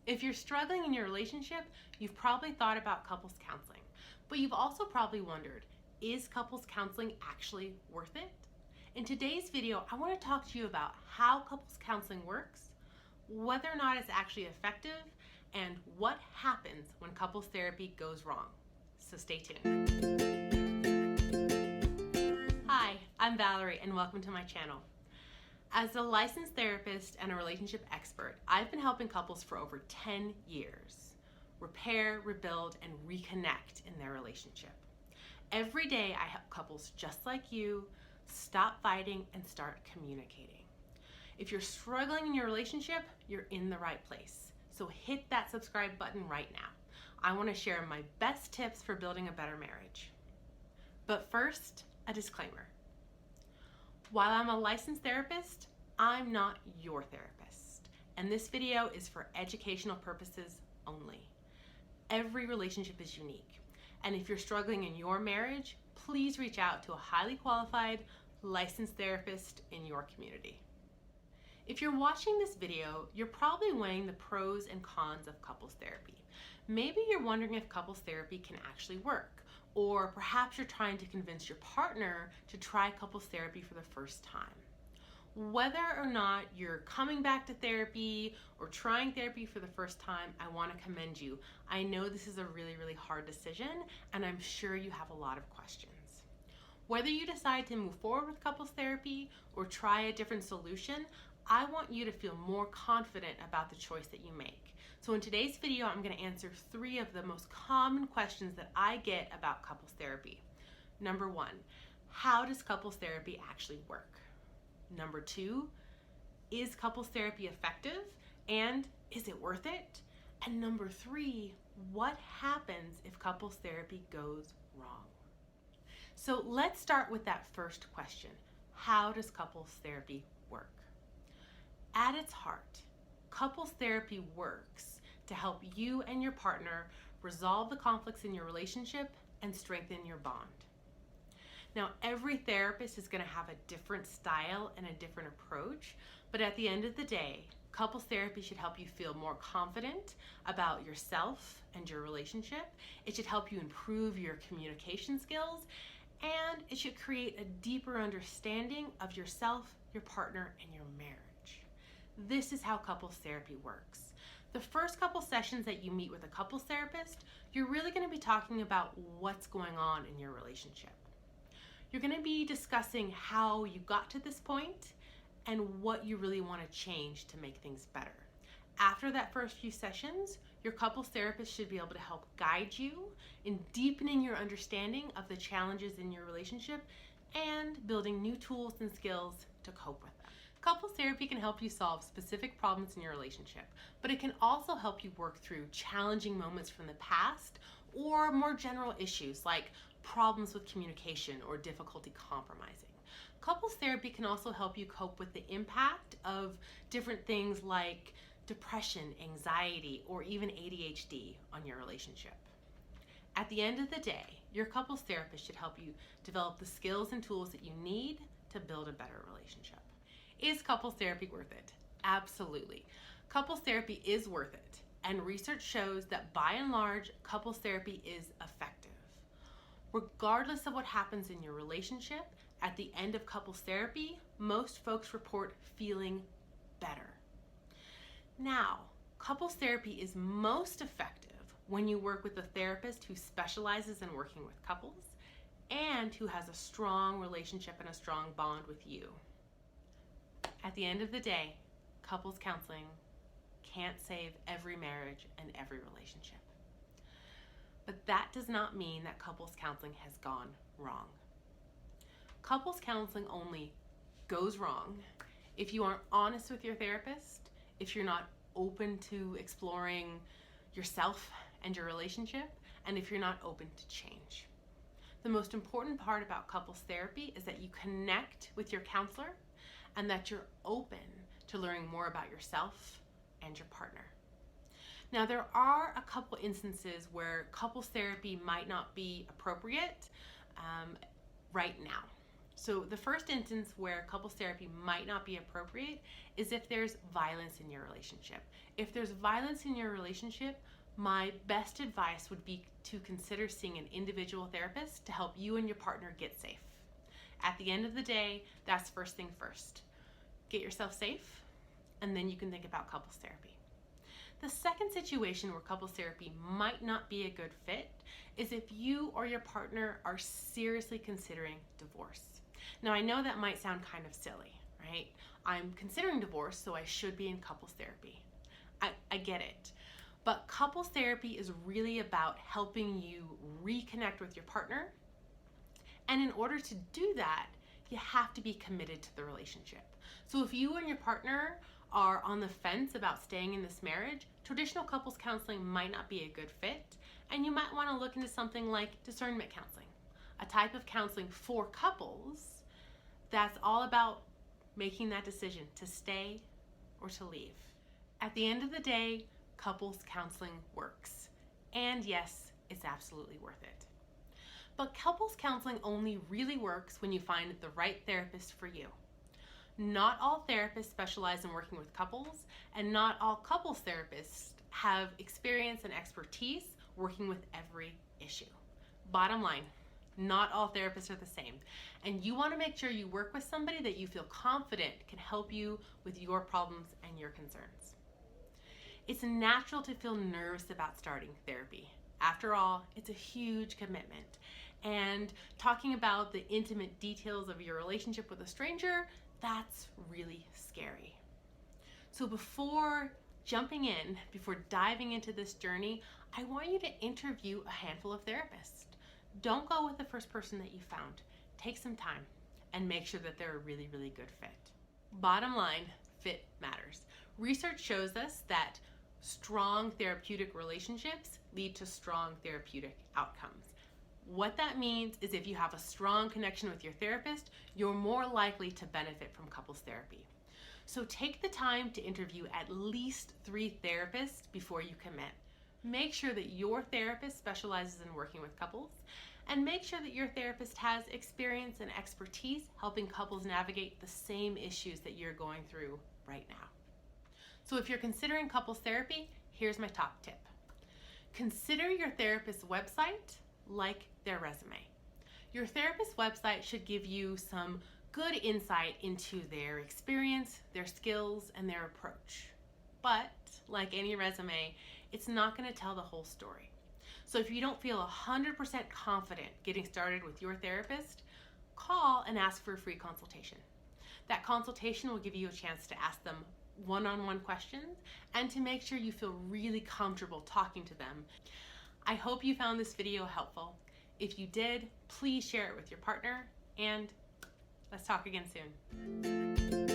If you're struggling in your relationship, you've probably thought about couples counseling, but you've also probably wondered, is couples counseling actually worth it? In today's video, I want to talk to you about how couples counseling works, whether or not it's actually effective, and what happens when couples therapy goes wrong. So stay tuned. Hi, I'm Valerie and welcome to my channel. As a licensed therapist and a relationship expert, I've been helping couples for over 10 years repair, rebuild, and reconnect in their relationship. Every day I help couples just like you stop fighting and start communicating. If you're struggling in your relationship, you're in the right place. So hit that subscribe button right now. I want to share my best tips for building a better marriage. But first, a disclaimer. While I'm a licensed therapist, I'm not your therapist, and this video is for educational purposes only. Every relationship is unique, and if you're struggling in your marriage, please reach out to a highly qualified, licensed therapist in your community. If you're watching this video, you're probably weighing the pros and cons of couples therapy. Maybe you're wondering if couples therapy can actually work, or perhaps you're trying to convince your partner to try couples therapy for the first time. Whether or not you're coming back to therapy or trying therapy for the first time, I want to commend you. I know this is a really hard decision, and I'm sure you have a lot of questions. Whether you decide to move forward with couples therapy or try a different solution, I want you to feel more confident about the choice that you make. So in today's video, I'm going to answer 3 of the most common questions that I get about couples therapy. Number 1, how does couples therapy actually work? Number 2, is couples therapy effective and is it worth it? And number 3, what happens if couples therapy goes wrong? So let's start with that first question. How does couples therapy work? At its heart, couples therapy works to help you and your partner resolve the conflicts in your relationship and strengthen your bond. Now, every therapist is going to have a different style and a different approach, but at the end of the day, couples therapy should help you feel more confident about yourself and your relationship. It should help you improve your communication skills, and it should create a deeper understanding of yourself, your partner, and your marriage. This is how couples therapy works. The first couple sessions that you meet with a couples therapist, you're really going to be talking about what's going on in your relationship. You're going to be discussing how you got to this point and what you really want to change to make things better. After that first few sessions, your couples therapist should be able to help guide you in deepening your understanding of the challenges in your relationship and building new tools and skills to cope with them. Couples therapy can help you solve specific problems in your relationship, but it can also help you work through challenging moments from the past or more general issues like problems with communication or difficulty compromising. Couples therapy can also help you cope with the impact of different things like depression, anxiety, or even ADHD on your relationship. At the end of the day, your couples therapist should help you develop the skills and tools that you need to build a better relationship. Is couples therapy worth it? Absolutely. Couples therapy is worth it, and research shows that by and large, couples therapy is effective. Regardless of what happens in your relationship, at the end of couples therapy, most folks report feeling better. Now, couples therapy is most effective when you work with a therapist who specializes in working with couples and who has a strong relationship and a strong bond with you. At the end of the day, couples counseling can't save every marriage and every relationship. But that does not mean that couples counseling has gone wrong. Couples counseling only goes wrong if you aren't honest with your therapist, if you're not open to exploring yourself and your relationship, and if you're not open to change. The most important part about couples therapy is that you connect with your counselor and that you're open to learning more about yourself and your partner. Now, there are a couple instances where couples therapy might not be appropriate right now. So the first instance where couples therapy might not be appropriate is if there's violence in your relationship. If there's violence in your relationship, my best advice would be to consider seeing an individual therapist to help you and your partner get safe. At the end of the day, that's first thing first. Get yourself safe, and then you can think about couples therapy. The second situation where couples therapy might not be a good fit is if you or your partner are seriously considering divorce. Now, I know that might sound kind of silly, right? I'm considering divorce, so I should be in couples therapy. I get it. But couples therapy is really about helping you reconnect with your partner. And in order to do that, you have to be committed to the relationship. So if you and your partner are on the fence about staying in this marriage, traditional couples counseling might not be a good fit, and you might want to look into something like discernment counseling, a type of counseling for couples that's all about making that decision to stay or to leave. At the end of the day, couples counseling works, and yes, it's absolutely worth it. But couples counseling only really works when you find the right therapist for you. Not all therapists specialize in working with couples, and not all couples therapists have experience and expertise working with every issue. Bottom line, not all therapists are the same, and you want to make sure you work with somebody that you feel confident can help you with your problems and your concerns. It's natural to feel nervous about starting therapy. After all, it's a huge commitment, and talking about the intimate details of your relationship with a stranger, that's really scary. So before diving into this journey, I want you to interview a handful of therapists. Don't go with the first person that you found. Take some time and make sure that they're a really, really good fit. Bottom line, fit matters. Research shows us that strong therapeutic relationships lead to strong therapeutic outcomes. What that means is if you have a strong connection with your therapist, you're more likely to benefit from couples therapy. So take the time to interview at least 3 therapists before you commit. Make sure that your therapist specializes in working with couples, and make sure that your therapist has experience and expertise helping couples navigate the same issues that you're going through right now. So if you're considering couples therapy, here's my top tip. Consider your therapist's website like their resume. Your therapist's website should give you some good insight into their experience, their skills, and their approach. But like any resume, it's not going to tell the whole story. So if you don't feel 100% confident getting started with your therapist, call and ask for a free consultation. That consultation will give you a chance to ask them one-on-one questions and to make sure you feel really comfortable talking to them. I hope you found this video helpful. If you did, please share it with your partner, and let's talk again soon.